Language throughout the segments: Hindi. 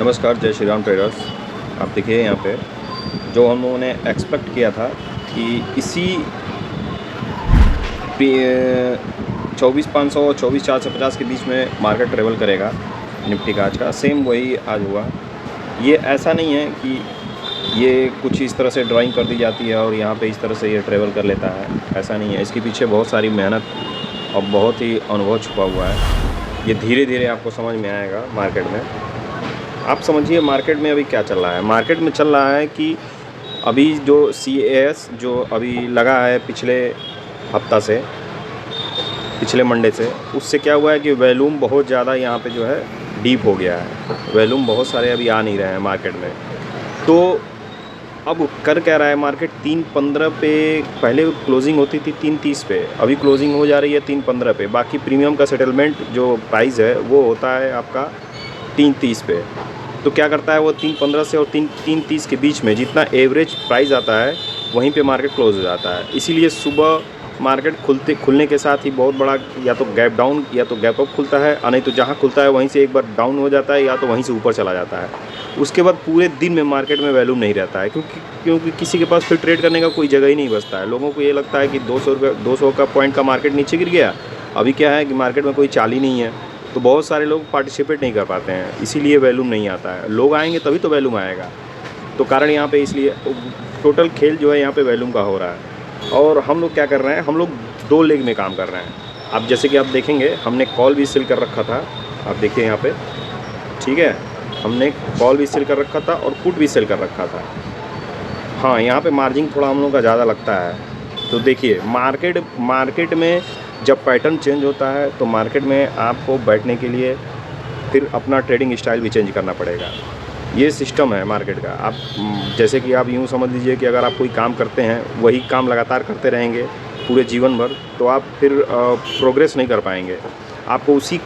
नमस्कार, जय श्री राम ट्रेडर्स। आप देखिए यहाँ पे जो हम लोगों ने एक्सपेक्ट किया था कि इसी 24,500 और 24,450 के बीच में मार्केट ट्रेवल करेगा निफ्टी का आज का, सेम वही आज हुआ। ये ऐसा नहीं है कि ये कुछ इस तरह से ड्राइंग कर दी जाती है और यहाँ पे इस तरह से ये ट्रेवल कर लेता है, ऐसा नहीं है। इसके पीछे बहुत सारी मेहनत और बहुत ही अनुभव छुपा हुआ है। ये धीरे धीरे आपको समझ में आएगा मार्केट में। आप समझिए मार्केट में अभी क्या चल रहा है। मार्केट में चल रहा है कि अभी जो CAS जो अभी लगा है पिछले हफ्ता से, पिछले मंडे से, उससे क्या हुआ है कि वॉल्यूम बहुत ज़्यादा यहाँ पे जो है डीप हो गया है। वॉल्यूम बहुत सारे अभी आ नहीं रहे हैं मार्केट में। तो अब कर क्या रहा है मार्केट, 3.15 पे पहले क्लोजिंग होती थी 3.30 पे, अभी क्लोजिंग हो जा रही है 3.15 पे। बाकी प्रीमियम का सेटलमेंट जो प्राइस है वो होता है आपका 3.30 पे। तो क्या करता है वो 3.15 से और 3.30 के बीच में जितना एवरेज प्राइस आता है वहीं पे मार्केट क्लोज हो जाता है। इसीलिए सुबह मार्केट खुलने के साथ ही बहुत बड़ा या तो गैप डाउन या तो गैप अप खुलता है, और नहीं तो जहाँ खुलता है वहीं से एक बार डाउन हो जाता है या तो वहीं से ऊपर चला जाता है। उसके बाद पूरे दिन में मार्केट में वैल्यूम नहीं रहता है, क्योंकि किसी के पास फिर ट्रेड करने का कोई जगह ही नहीं बचता है। लोगों को ये लगता है कि 200 का पॉइंट का मार्केट नीचे गिर गया, अभी क्या है कि मार्केट में कोई चाल ही नहीं है, तो बहुत सारे लोग पार्टिसिपेट नहीं कर पाते हैं, इसीलिए वैल्यूम नहीं आता है। लोग आएंगे तभी तो वैल्यूम आएगा। तो कारण यहाँ पे इसलिए टोटल खेल जो है यहाँ पे वैल्यूम का हो रहा है। और हम लोग क्या कर रहे हैं, हम लोग 2 लेग में काम कर रहे हैं। अब जैसे कि आप देखेंगे हमने कॉल भी सेल कर रखा था, आप देखिए यहाँ पे, ठीक है, हमने कॉल भी सेल कर रखा था और पुट भी सेल कर रखा था। हाँ, यहाँ पे मार्जिन थोड़ा हम लोग का ज़्यादा लगता है। तो देखिए मार्केट में जब पैटर्न चेंज होता है तो मार्केट में आपको बैठने के लिए फिर अपना ट्रेडिंग स्टाइल भी चेंज करना पड़ेगा। ये सिस्टम है मार्केट का। आप जैसे कि आप यूँ समझ लीजिए कि अगर आप कोई काम करते हैं, वही काम लगातार करते रहेंगे पूरे जीवन भर, तो आप फिर प्रोग्रेस नहीं कर पाएंगे। आपको उसी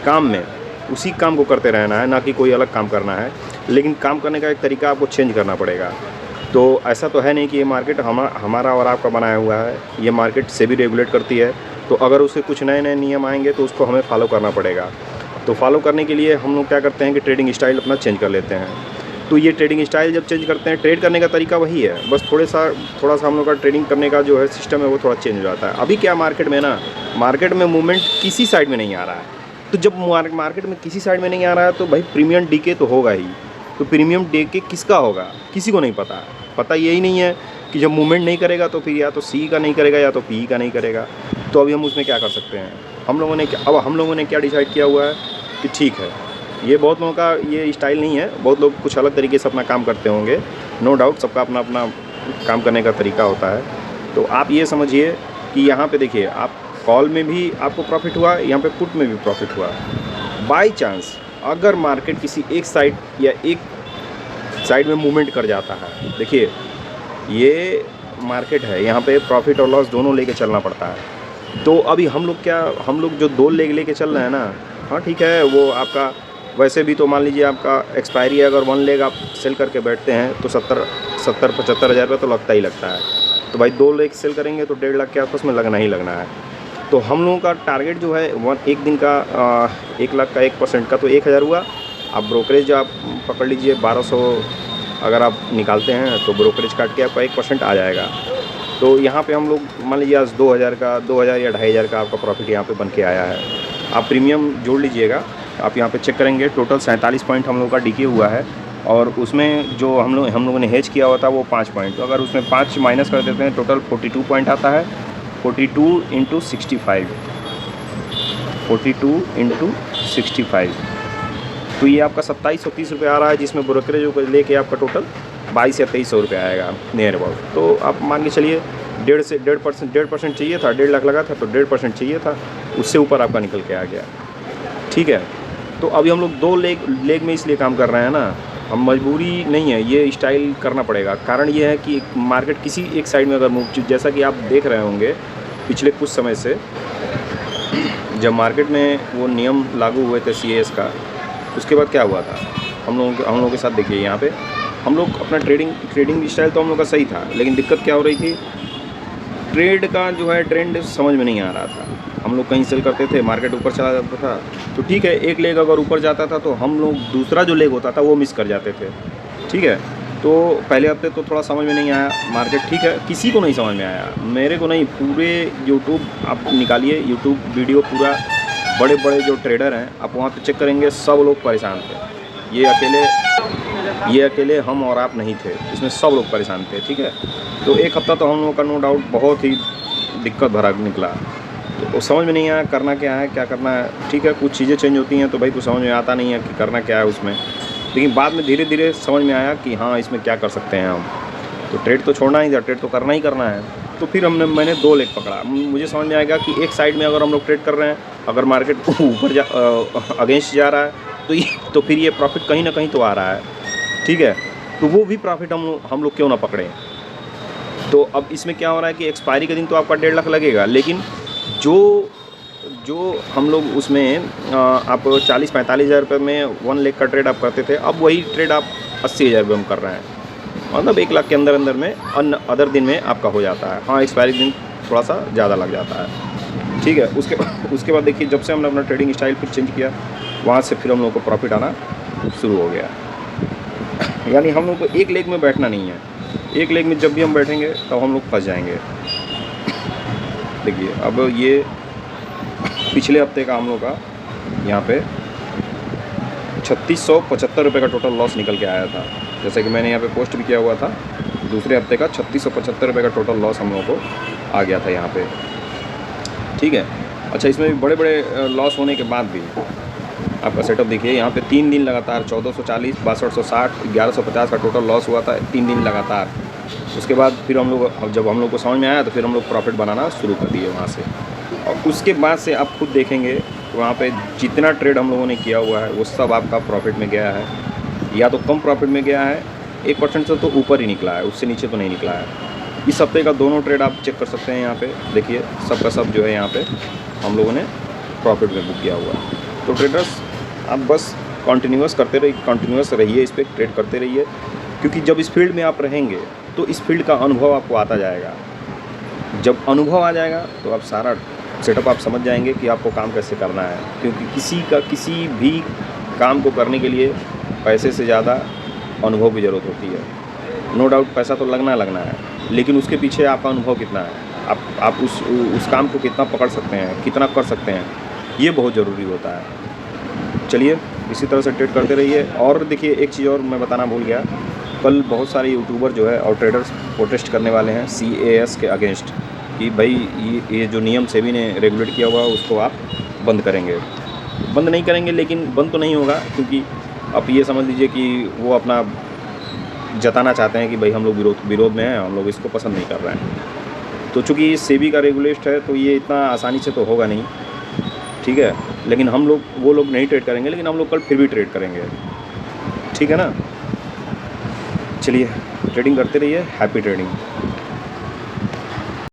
काम को करते रहना है, ना कि कोई अलग काम करना है। लेकिन काम करने का एक तरीका आपको चेंज करना पड़ेगा। तो ऐसा तो है नहीं कि ये मार्केट हमारा और आपका बनाया हुआ है। ये मार्केट सेबी रेगुलेट करती है, तो अगर उसके कुछ नए नए नियम आएंगे तो उसको हमें फॉलो करना पड़ेगा। तो फॉलो करने के लिए हम लोग क्या करते हैं कि ट्रेडिंग स्टाइल अपना चेंज कर लेते हैं। तो ये ट्रेडिंग स्टाइल जब चेंज करते हैं, ट्रेड करने का तरीका वही है, बस थोड़ा सा हम लोग का ट्रेडिंग करने का जो है सिस्टम है वो थोड़ा चेंज हो जाता है। अभी क्या मार्केट में मूवमेंट किसी साइड में नहीं आ रहा है। तो जब मार्केट में किसी साइड में नहीं आ रहा है तो भाई प्रीमियम डीके तो होगा ही। तो प्रीमियम डीके किसका होगा, किसी को नहीं पता यही नहीं है कि जब मूवमेंट नहीं करेगा तो फिर या तो सी का नहीं करेगा या तो पी का नहीं करेगा। तो अभी हम उसमें क्या कर सकते हैं, हम लोगों ने क्या डिसाइड किया हुआ है कि ठीक है, ये बहुत लोगों का ये स्टाइल नहीं है, बहुत लोग कुछ अलग तरीके से अपना काम करते होंगे, नो डाउट, सबका अपना अपना काम करने का तरीका होता है। तो आप ये समझिए कि यहाँ पे देखिए, आप कॉल में भी आपको प्रॉफिट हुआ, यहाँ पे पुट में भी प्रॉफिट हुआ। बाई चांस अगर मार्केट किसी एक साइड में मूवमेंट कर जाता है, देखिए ये मार्केट है, यहाँ पे प्रॉफिट और लॉस दोनों लेके चलना पड़ता है। तो अभी हम लोग जो 2 लेग लेके चल रहे हैं ना, हाँ ठीक है, वो आपका वैसे भी तो मान लीजिए आपका एक्सपायरी अगर 1 लेग आप सेल करके बैठते हैं तो 70-75 हज़ार रुपये तो लगता ही लगता है। तो भाई 2 लेग सेल करेंगे तो 1.5 लाख के आसपास में लगना ही लगना है। तो हम लोगों का टारगेट जो है एक दिन का 1 लाख का 1% का तो 1000 हुआ। आप ब्रोकरेज आप पकड़ लीजिए 1200 अगर आप निकालते हैं तो ब्रोकरेज काट के आपका 1% आ जाएगा। तो यहाँ पे हम लोग मान लीजिए आज 2000 या 2500 का आपका प्रॉफिट यहाँ पे बन के आया है। आप प्रीमियम जोड़ लीजिएगा, आप यहाँ पे चेक करेंगे, टोटल 47 पॉइंट हम लोग का डीके हुआ है, और उसमें जो हम लोगों ने हेज किया हुआ था वो 5 पॉइंट। तो अगर उसमें 5 माइनस कर देते हैं टोटल 42 पॉइंट आता है। 42 × 65, 42 × 65, तो ये आपका 2730 रुपये आ रहा है, जिसमें ब्रोकरेज को लेके आपका टोटल 2200 या 2300 रुपये आएगा नियर अबाउट। तो आप मान के चलिए 1.5% चाहिए था, 1.5 लाख लगा था तो 1.5% चाहिए था, उससे ऊपर आपका निकल के आ गया, ठीक है। तो अभी हम लोग 2 लेग में इसलिए काम कर रहे हैं ना, हम मजबूरी नहीं है, ये स्टाइल करना पड़ेगा। कारण ये है कि मार्केट किसी एक साइड में अगर मूव, जैसा कि आप देख रहे होंगे पिछले कुछ समय से, जब मार्केट में वो नियम लागू हुए थे CAS का, उसके बाद क्या हुआ था हम लोगों के साथ। देखिए यहाँ पे हम लोग अपना ट्रेडिंग स्टाइल तो हम लोग का सही था, लेकिन दिक्कत क्या हो रही थी, ट्रेड का जो है ट्रेंड समझ में नहीं आ रहा था। हम लोग कहीं सेल करते थे, मार्केट ऊपर चला जाता था तो ठीक है, एक लेग अगर ऊपर जाता था तो हम लोग दूसरा जो लेग होता था वो मिस कर जाते थे। ठीक है, तो पहले हफ्ते तो थोड़ा समझ में नहीं आया मार्केट, ठीक है, किसी को नहीं समझ में आया, मेरे को नहीं, पूरे यूट्यूब आप निकालिए, यूट्यूब वीडियो पूरा, बड़े बड़े जो ट्रेडर हैं आप वहाँ पे चेक करेंगे, सब लोग परेशान थे। ये अकेले हम और आप नहीं थे, इसमें सब लोग परेशान थे। ठीक है, तो एक हफ़्ता तो हम लोगों का नो डाउट बहुत ही दिक्कत भरा निकला, तो समझ में नहीं आया करना क्या है, क्या करना है। ठीक है, कुछ चीज़ें चेंज होती हैं तो भाई कुछ समझ में आता नहीं है कि करना क्या है उसमें, लेकिन बाद में धीरे धीरे समझ में आया कि हाँ इसमें क्या कर सकते हैं हम। तो ट्रेड तो छोड़ना ही था, ट्रेड तो करना ही करना है। तो फिर मैंने 2 लेग पकड़ा। मुझे समझ में आएगा कि एक साइड में अगर हम लोग ट्रेड कर रहे हैं, अगर मार्केट ऊपर अगेंस्ट जा रहा है तो फिर ये प्रॉफिट कहीं ना कहीं तो आ रहा है। ठीक है, तो वो भी प्रॉफिट हम लोग क्यों ना पकड़ें। तो अब इसमें क्या हो रहा है कि एक्सपायरी के दिन तो आपका 1.5 लाख लगेगा, लेकिन जो हम लोग उसमें आप 40-45 हज़ार रुपये में 1 लेग का ट्रेड आप करते थे, अब वही ट्रेड आप 80 हज़ार रुपये में कर रहे हैं, मतलब 1 लाख के अंदर अंदर में अदर दिन में आपका हो जाता है। हाँ, एक्सपायरी दिन थोड़ा सा ज़्यादा लग जाता है। ठीक है, उसके बाद देखिए, जब से हमने अपना ट्रेडिंग स्टाइल फिर चेंज किया, वहाँ से फिर हम लोग को प्रॉफिट आना शुरू हो गया। यानी हम लोग को एक लेग में बैठना नहीं है, एक लेग में जब भी हम बैठेंगे तब हम लोग फंस जाएंगे। देखिए, अब ये पिछले हफ्ते का हम लोग का यहाँ पे 3675 रुपये का टोटल लॉस निकल के आया था, जैसे कि मैंने यहाँ पे पोस्ट भी किया हुआ था। दूसरे हफ्ते का 3675 रुपये का टोटल लॉस हम लोगों को आ गया था यहाँ पे। ठीक है, अच्छा, इसमें भी बड़े बड़े लॉस होने के बाद भी आपका सेटअप देखिए, यहाँ पे 3 दिन लगातार 1440, 6260, 1150 का टोटल लॉस हुआ था 3 दिन लगातार। उसके बाद फिर जब हम लोग को समझ में आया तो फिर हम लोग प्रॉफिट बनाना शुरू कर दिए वहाँ से। और उसके बाद से आप खुद देखेंगे वहाँ पे जितना ट्रेड हम लोगों ने किया हुआ है वो सब आपका प्रॉफिट में गया है, या तो कम प्रॉफिट में गया है, 1% से तो ऊपर ही निकला है, उससे नीचे तो नहीं निकला है। इस हफ्ते का दोनों ट्रेड आप चेक कर सकते हैं, यहाँ पे देखिए, सब का सब जो है यहाँ पे हम लोगों ने प्रॉफिट में बुक किया हुआ है। तो ट्रेडर्स, आप बस कंटिन्यूस रहिए, इस पर ट्रेड करते रहिए, क्योंकि जब इस फील्ड में आप रहेंगे तो इस फील्ड का अनुभव आपको आता जाएगा। जब अनुभव आ जाएगा तो आप सारा सेटअप आप समझ जाएंगे कि आपको काम कैसे करना है, क्योंकि किसी भी काम को करने के लिए पैसे से ज़्यादा अनुभव की ज़रूरत होती है। नो डाउट पैसा तो लगना है, लेकिन उसके पीछे आपका अनुभव कितना है, आप उस काम को कितना पकड़ सकते हैं, कितना कर सकते हैं, ये बहुत ज़रूरी होता है। चलिए, इसी तरह से ट्रेड करते रहिए। और देखिए, एक चीज़ और मैं बताना भूल गया, कल बहुत सारे यूट्यूबर जो है और ट्रेडर्स प्रोटेस्ट करने वाले हैं CAS के अगेंस्ट, कि भाई ये जो नियम सेबी ने रेगुलेट किया हुआ है उसको आप बंद करेंगे। बंद नहीं करेंगे, लेकिन बंद तो नहीं होगा, क्योंकि आप ये समझ लीजिए कि वो अपना जताना चाहते हैं कि भाई हम लोग विरोध में हैं, हम लोग इसको पसंद नहीं कर रहे हैं। तो चूँकि ये सेबी का रेगुलेट है तो ये इतना आसानी से तो होगा नहीं। ठीक है, लेकिन वो लोग नहीं ट्रेड करेंगे, लेकिन हम लोग कल फिर भी ट्रेड करेंगे। ठीक है ना। चलिए, ट्रेडिंग करते रहिए, हैप्पी ट्रेडिंग।